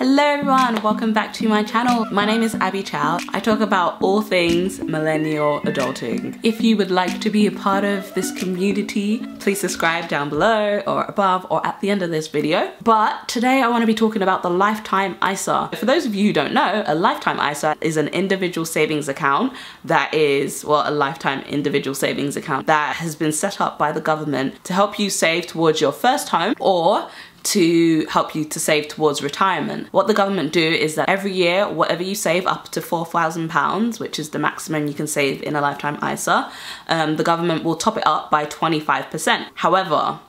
Hello everyone, welcome back to my channel. My name is Abby Chow. I talk about all things millennial adulting. If you would like to be a part of this community, please subscribe down below or above or at the end of this video. But today I want to be talking about the Lifetime ISA. For those of you who don't know, a Lifetime ISA is an individual savings account that is, well, a lifetime individual savings account that has been set up by the government to help you save towards your first home or to help you to save towards retirement. What the government do is that every year, whatever you save up to £4,000, which is the maximum you can save in a Lifetime ISA, the government will top it up by 25%. However,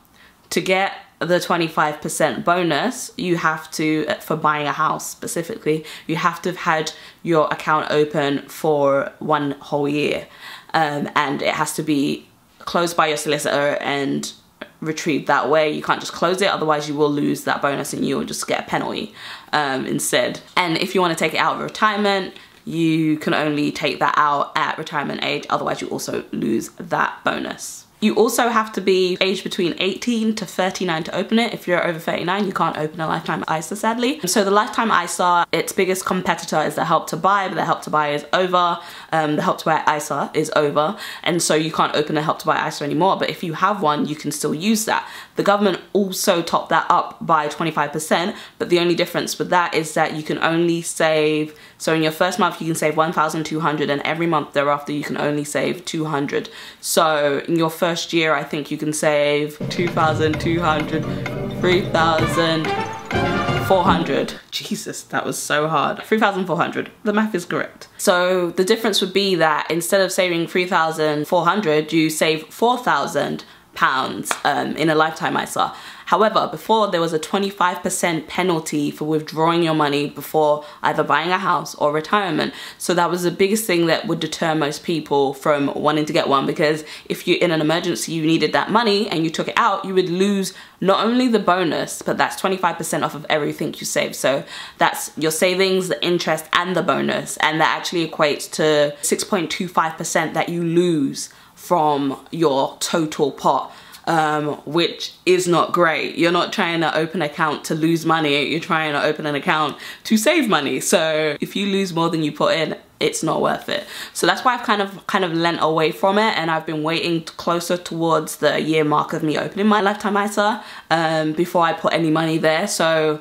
to get the 25% bonus, you have to, for buying a house specifically, you have to have had your account open for 1 whole year. And it has to be closed by your solicitor and retrieved that way. You can't just close it, otherwise you will lose that bonus and you'll just get a penalty instead. And if you want to take it out of retirement, you can only take that out at retirement age, otherwise you also lose that bonus. You also have to be aged between 18 to 39 to open it. If you're over 39, you can't open a Lifetime ISA, sadly. So the Lifetime ISA, its biggest competitor is the Help to Buy, but the Help to Buy is over. The Help to Buy ISA is over, and so you can't open a Help to Buy ISA anymore, but if you have one, you can still use that. The government also topped that up by 25%, but the only difference with that is that you can only save, so in your first month you can save 1,200, and every month thereafter you can only save 200. So in your first year, I think you can save 2,200, 3,400. Jesus, that was so hard. 3,400, the math is correct. So the difference would be that instead of saving 3,400, you save £4,000 in a Lifetime ISA. However, before there was a 25% penalty for withdrawing your money before either buying a house or retirement. So that was the biggest thing that would deter most people from wanting to get one, because if you're in an emergency, you needed that money and you took it out, you would lose not only the bonus, but that's 25% off of everything you save. So that's your savings, the interest, and the bonus. And that actually equates to 6.25% that you lose from your total pot. Which is not great. You're not trying to open an account to lose money, you're trying to open an account to save money. So if you lose more than you put in, it's not worth it. So that's why I've kind of lent away from it, and I've been waiting closer towards the year mark of me opening my Lifetime ISA before I put any money there. So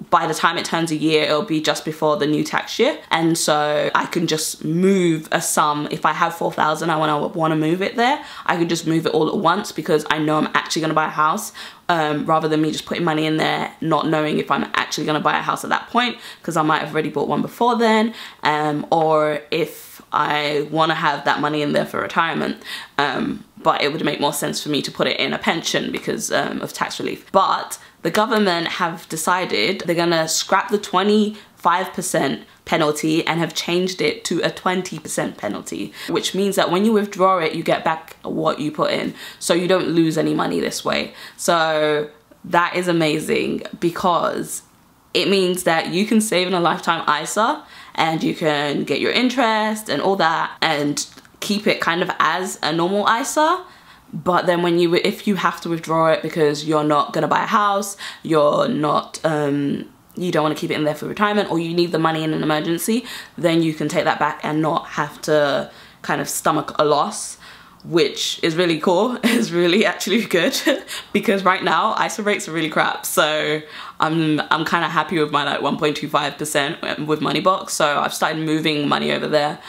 by the time it turns a year, it'll be just before the new tax year, and so I can just move a sum. If I have 4,000, I want to move it there, I can just move it all at once, because I know I'm actually going to buy a house, rather than me just putting money in there not knowing if I'm actually going to buy a house at that point, because I might have already bought one before then, or if I want to have that money in there for retirement. But it would make more sense for me to put it in a pension because of tax relief. But the government have decided they're gonna scrap the 25% penalty and have changed it to a 20% penalty, which means that when you withdraw it, you get back what you put in. So you don't lose any money this way. So that is amazing, because it means that you can save in a Lifetime ISA and you can get your interest and all that and keep it kind of as a normal ISA. But then when if you have to withdraw it because you're not gonna buy a house, you're not, you don't want to keep it in there for retirement, or you need the money in an emergency, then you can take that back and not have to kind of stomach a loss, which is really cool. It's really actually good because right now ISA rates are really crap. So I'm kind of happy with my like 1.25% with Moneybox. So I've started moving money over there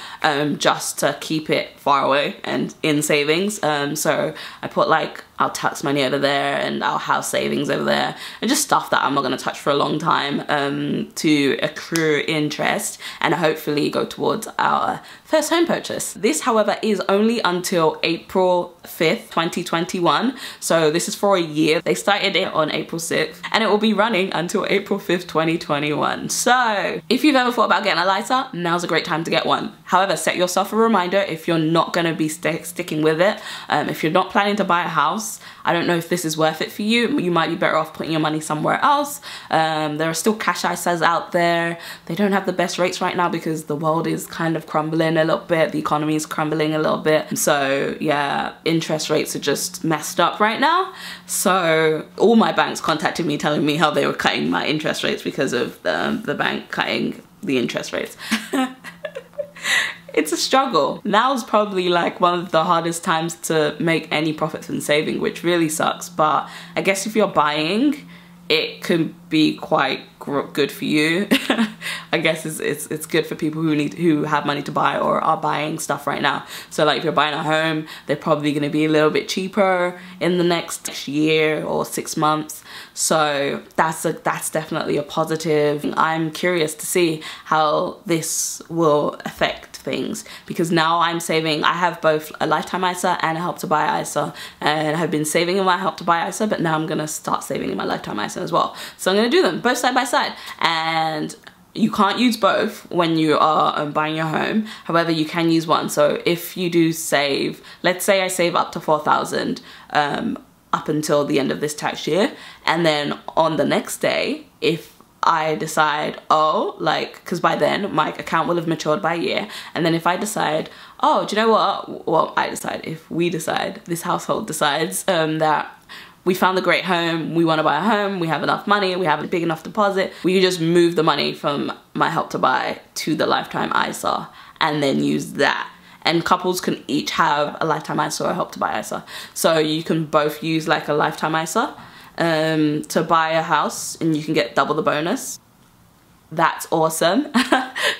just to keep it far away and in savings. So I put like our tax money over there and our house savings over there, and just stuff that I'm not going to touch for a long time to accrue interest and hopefully go towards our first home purchase. This, however, is only until April 5th, 2021. So this is for a year. They started it on April 6th and it will be running until April 5th, 2021. So if you've ever thought about getting a LISA, now's a great time to get one. However, set yourself a reminder if you're not going to be sticking with it. If you're not planning to buy a house, I don't know if this is worth it for you. You might be better off putting your money somewhere else. There are still cash ISAs out there. They don't have the best rates right now because the world is kind of crumbling a little bit. The economy is crumbling a little bit. So yeah, interest rates are just messed up right now. So all my banks contacted me telling me how they were cutting my interest rates because of the bank cutting the interest rates. It's a struggle. Now's probably like one of the hardest times to make any profits in saving, which really sucks. But I guess if you're buying, it can be quite good for you. I guess it's good for people who have money to buy or are buying stuff right now. So like if you're buying a home, they're probably going to be a little bit cheaper in the next year or 6 months. So that's definitely a positive. I'm curious to see how this will affect things, because now I'm saving. I have both a lifetime ISA and a Help to Buy ISA, and I've been saving in my Help to Buy ISA, but now I'm gonna start saving in my lifetime ISA as well. So I'm gonna do them both side by side, and you can't use both when you are buying your home. However, you can use one. So if you do save, let's say I save up to 4,000 up until the end of this tax year, and then on the next day, if I decide, oh, like, because by then my account will have matured by a year, and then if I decide, oh, do you know what, well, if we decide, this household decides that we found a great home, we want to buy a home, we have enough money, we have a big enough deposit, we can just move the money from my Help to Buy to the lifetime ISA and then use that. And couples can each have a lifetime ISA or a Help to Buy ISA. So you can both use like a lifetime ISA to buy a house, and you can get double the bonus. That's awesome.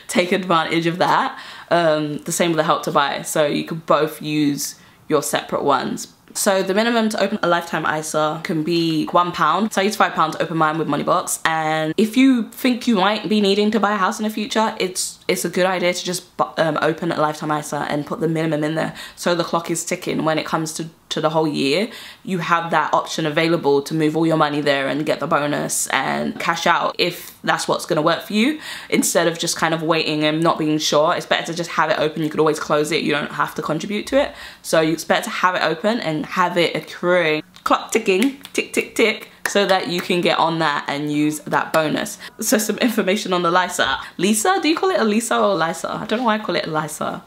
Take advantage of that. The same with the Help to Buy. So you could both use your separate ones. So the minimum to open a lifetime ISA can be £1. So I use £5 to open mine with Moneybox. And if you think you might be needing to buy a house in the future, it's a good idea to just open a lifetime ISA and put the minimum in there, so the clock is ticking when it comes to the whole year. You have that option available to move all your money there and get the bonus and cash out if that's what's going to work for you, instead of just kind of waiting and not being sure. It's better to just have it open. You could always close it. You don't have to contribute to it. So it's better to have it open and have it accruing, clock ticking, tick, tick, tick, so that you can get on that and use that bonus. So some information on the LISA. Lisa, do you call it a Lisa or Lisa? I don't know why I call it Lisa,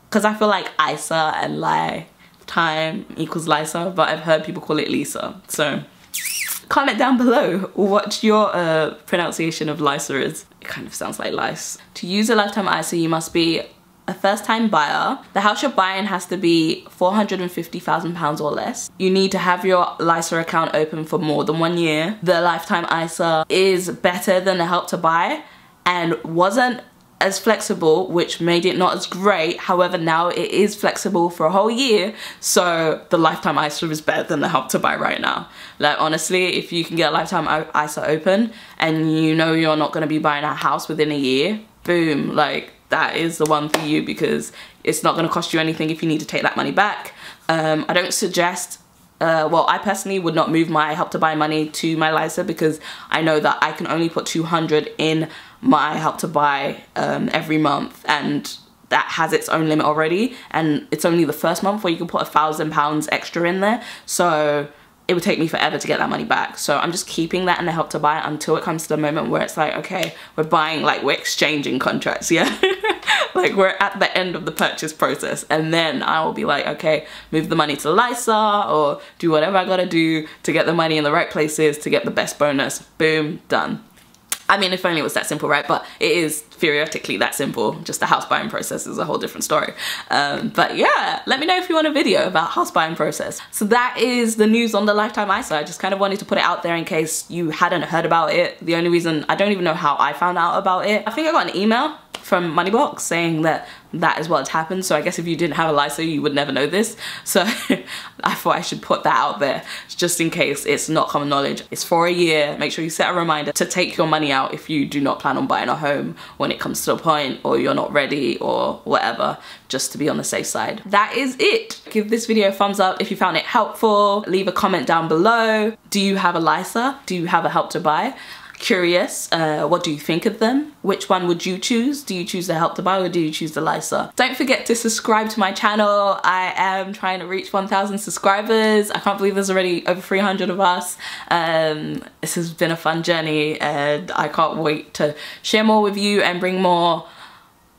because I feel like ISA and lifetime equals Lisa, but I've heard people call it Lisa. So comment down below what your pronunciation of Lisa is. It kind of sounds like lice. To use a lifetime ISA, you must be a first-time buyer. The house you're buying has to be £450,000 or less. You need to have your LISA account open for more than 1 year. The lifetime ISA is better than the Help to Buy and wasn't as flexible, which made it not as great. However, now it is flexible for a whole year, so the lifetime ISA is better than the Help to Buy right now. Like, honestly, if you can get a lifetime ISA open and you know you're not going to be buying a house within a year, boom, like, that is the one for you, because it's not going to cost you anything if you need to take that money back. I don't suggest, well, I personally would not move my Help to Buy money to my LISA, because I know that I can only put 200 in my Help to Buy every month, and that has its own limit already, and it's only the first month where you can put £1,000 extra in there. So it would take me forever to get that money back. So I'm just keeping that in the Help to Buy until it comes to the moment where it's like, okay, we're buying, like, we're exchanging contracts, yeah? Like, we're at the end of the purchase process, and then I will be like, okay, move the money to LISA or do whatever I gotta do to get the money in the right places to get the best bonus. Boom, done. I mean, if only it was that simple, right? But it is theoretically that simple. Just the house buying process is a whole different story. But yeah, let me know if you want a video about house buying process. So that is the news on the lifetime ISA. I just kind of wanted to put it out there in case you hadn't heard about it. The only reason, I don't even know how I found out about it. I think I got an email from Moneybox saying that that is what's happened. So I guess if you didn't have a LISA, you would never know this. So I thought I should put that out there just in case it's not common knowledge. It's for a year. Make sure you set a reminder to take your money out if you do not plan on buying a home when it comes to a point, or you're not ready or whatever, just to be on the safe side. That is it. Give this video a thumbs up if you found it helpful. Leave a comment down below. Do you have a LISA? Do you have a Help to Buy? curious. What do you think of them? Which one would you choose? Do you choose the Help to Buy or do you choose the Lysa? Don't forget to subscribe to my channel. I am trying to reach 1,000 subscribers. I can't believe there's already over 300 of us. This has been a fun journey and I can't wait to share more with you and bring more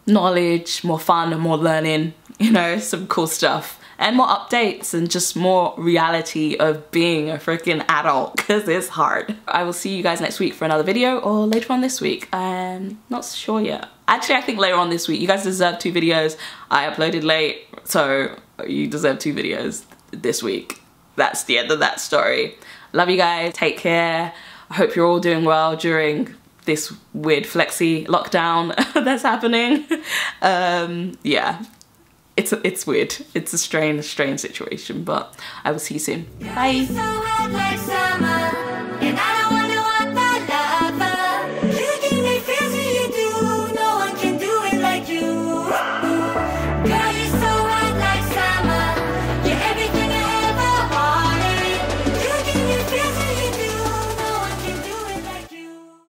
knowledge, more fun and more learning, you know, some cool stuff. And more updates and just more reality of being a freaking adult, because it's hard. I will see you guys next week for another video, or later on this week. I'm not sure yet. Actually, I think later on this week. You guys deserve 2 videos. I uploaded late, so you deserve 2 videos this week. That's the end of that story. Love you guys. Take care. I hope you're all doing well during this weird flexi lockdown that's happening. Yeah. It's weird. It's a strange situation, but I will see you soon. Bye.